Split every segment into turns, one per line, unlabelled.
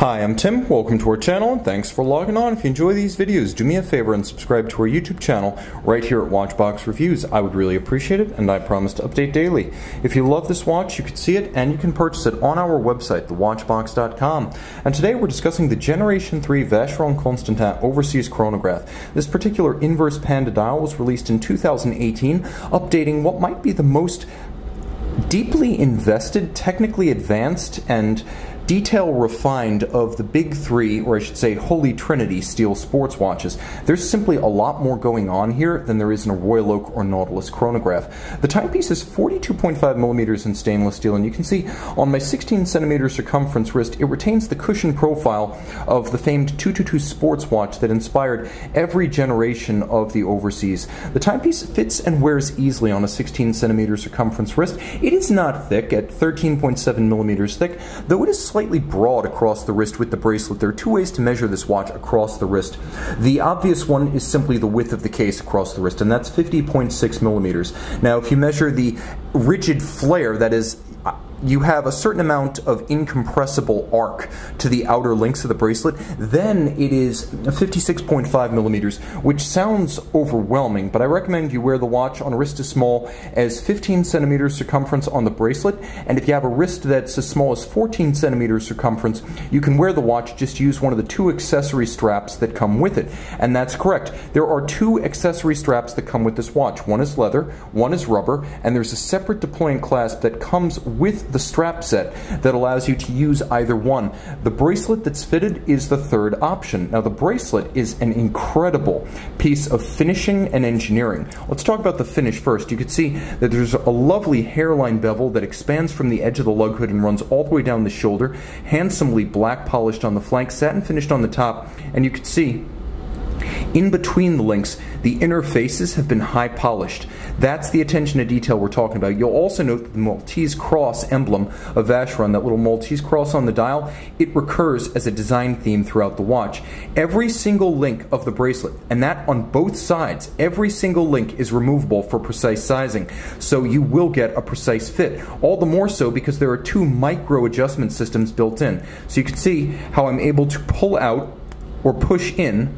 Hi, I'm Tim. Welcome to our channel and thanks for logging on. If you enjoy these videos, do me a favor and subscribe to our YouTube channel right here at Watchbox Reviews. I would really appreciate it and I promise to update daily. If you love this watch, you can see it and you can purchase it on our website, thewatchbox.com. And today we're discussing the Generation 3 Vacheron Constantin Overseas Chronograph. This particular inverse panda dial was released in 2018, updating what might be the most deeply invested, technically advanced, and detail refined of the big three, or I should say holy trinity, steel sports watches. There's simply a lot more going on here than there is in a Royal Oak or Nautilus chronograph. The timepiece is 42.5 millimeters in stainless steel, and you can see on my 16 centimeter circumference wrist, it retains the cushion profile of the famed 222 sports watch that inspired every generation of the Overseas. The timepiece fits and wears easily on a 16 centimeter circumference wrist. It is not thick at 13.7 millimeters thick, though it is slightly broad across the wrist with the bracelet. There are two ways to measure this watch across the wrist. The obvious one is simply the width of the case across the wrist, and that's 50.6 millimeters. Now, if you measure the rigid flare, that is, you have a certain amount of incompressible arc to the outer links of the bracelet, then it is 56.5 millimeters, which sounds overwhelming, but I recommend you wear the watch on a wrist as small as 15 centimeters circumference on the bracelet, and if you have a wrist that's as small as 14 centimeters circumference, you can wear the watch, just use one of the two accessory straps that come with it. And that's correct. There are two accessory straps that come with this watch. One is leather, one is rubber, and there's a separate deploying clasp that comes with the strap set that allows you to use either one. The bracelet that's fitted is the third option. Now, the bracelet is an incredible piece of finishing and engineering. Let's talk about the finish first. You can see that there's a lovely hairline bevel that expands from the edge of the lug hood and runs all the way down the shoulder, handsomely black polished on the flank, satin finished on the top, and you can see in between the links, the inner faces have been high polished. That's the attention to detail we're talking about. You'll also note that the Maltese cross emblem of Vacheron, that little Maltese cross on the dial, it recurs as a design theme throughout the watch. Every single link of the bracelet, and that on both sides, every single link is removable for precise sizing, so you will get a precise fit. All the more so because there are two micro adjustment systems built in. So you can see how I'm able to pull out or push in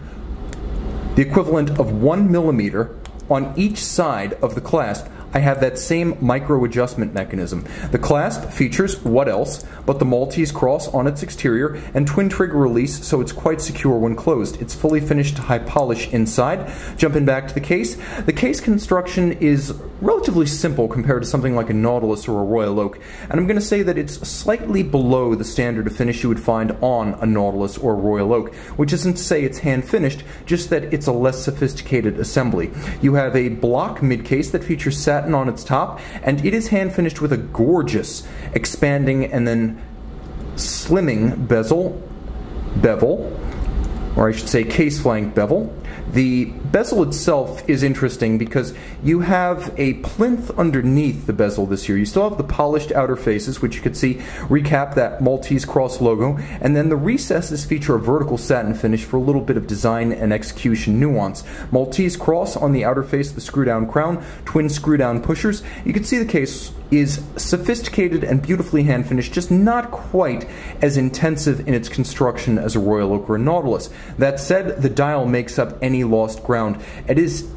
the equivalent of 1 millimeter on each side of the clasp. I have that same micro adjustment mechanism. The clasp features what else but the Maltese cross on its exterior and twin trigger release, so it's quite secure when closed. It's fully finished to high polish inside. Jumping back to the case construction is relatively simple compared to something like a Nautilus or a Royal Oak, and I'm going to say that it's slightly below the standard of finish you would find on a Nautilus or a Royal Oak, which isn't to say it's hand finished, just that it's a less sophisticated assembly. You have a block mid case that features satin on its top, and it is hand finished with a gorgeous expanding and then slimming bevel, or I should say case flank bevel. The bezel itself is interesting because you have a plinth underneath the bezel this year. You still have the polished outer faces, which you can see recap that Maltese cross logo, and then the recesses feature a vertical satin finish for a little bit of design and execution nuance. Maltese cross on the outer face, the screw-down crown, twin screw-down pushers. You can see the case is sophisticated and beautifully hand finished, just not quite as intensive in its construction as a Royal Oak or a Nautilus. That said, the dial makes up any lost ground. It is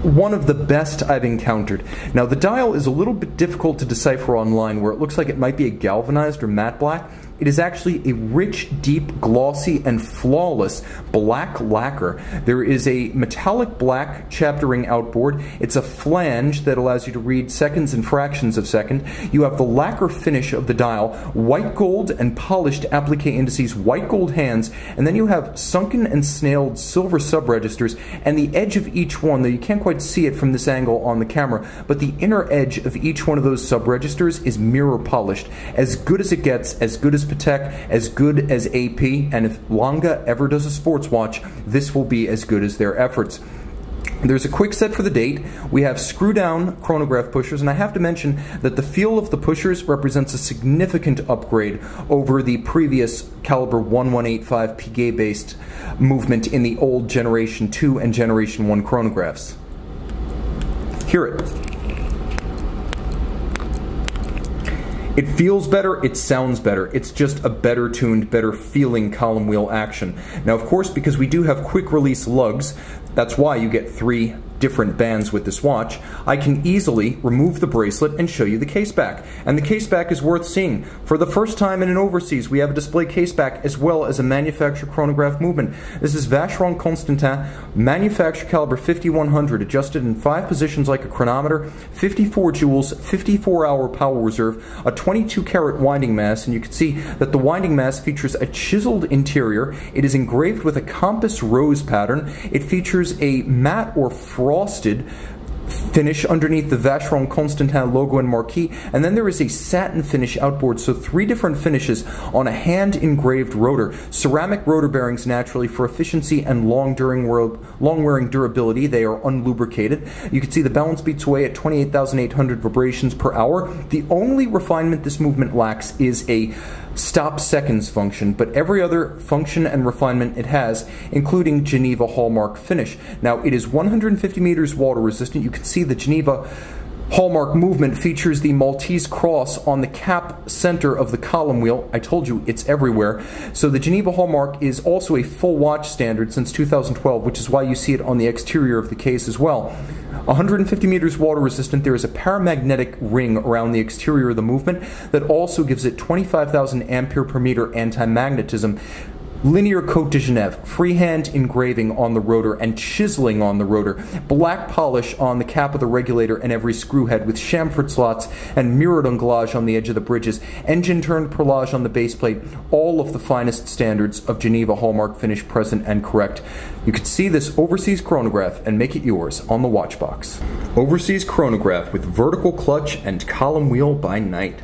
one of the best I've encountered. Now, the dial is a little bit difficult to decipher online, where it looks like it might be a galvanized or matte black. It is actually a rich, deep, glossy, and flawless black lacquer. There is a metallic black chapter ring outboard. It's a flange that allows you to read seconds and fractions of second. You have the lacquer finish of the dial, white gold and polished applique indices, white gold hands, and then you have sunken and snailed silver sub-registers, and the edge of each one, though you can't quite see it from this angle on the camera, but the inner edge of each one of those sub-registers is mirror polished. As good as it gets, as good as Patek, as good as AP, and if Lange ever does a sports watch, this will be as good as their efforts. There's a quick set for the date. We have screw-down chronograph pushers, and I have to mention that the feel of the pushers represents a significant upgrade over the previous caliber 1185 Piguet-based movement in the old Generation 2 and Generation 1 chronographs. Hear it. It feels better, it sounds better. It's just a better tuned, better feeling column wheel action. Now, of course, because we do have quick release lugs, that's why you get 3 different bands with this watch, I can easily remove the bracelet and show you the case back. And the case back is worth seeing. For the first time in an overseas, we have a display case back as well as a manufacturer chronograph movement. This is Vacheron Constantin, manufacturer caliber 5100, adjusted in 5 positions like a chronometer, 54 joules, 54-hour power reserve, a 22-karat winding mass, and you can see that the winding mass features a chiseled interior. It is engraved with a compass rose pattern. It features a matte or frosted finish underneath the Vacheron Constantin logo and marquee, and then there is a satin finish outboard, so 3 different finishes on a hand engraved rotor. Ceramic rotor bearings naturally for efficiency and long-wearing durability. They are unlubricated. You can see the balance beats away at 28,800 vibrations per hour. The only refinement this movement lacks is a stop seconds function, but every other function and refinement it has, including Geneva hallmark finish. Now, it is 150 meters water resistant. You can see the Geneva hallmark movement features the Maltese cross on the cap center of the column wheel. I told you it's everywhere. So the Geneva hallmark is also a full watch standard since 2012, which is why you see it on the exterior of the case as well. 150 meters water resistant. There is a paramagnetic ring around the exterior of the movement that also gives it 25,000 ampere per meter anti-magnetism. Linear Cote de Genève, freehand engraving on the rotor and chiseling on the rotor, black polish on the cap of the regulator and every screw head with chamfered slots and mirrored anglage on the edge of the bridges, engine turned perlage on the base plate, all of the finest standards of Geneva hallmark finish present and correct. You can see this overseas chronograph and make it yours on the Watchbox. Overseas chronograph with vertical clutch and column wheel by Knight.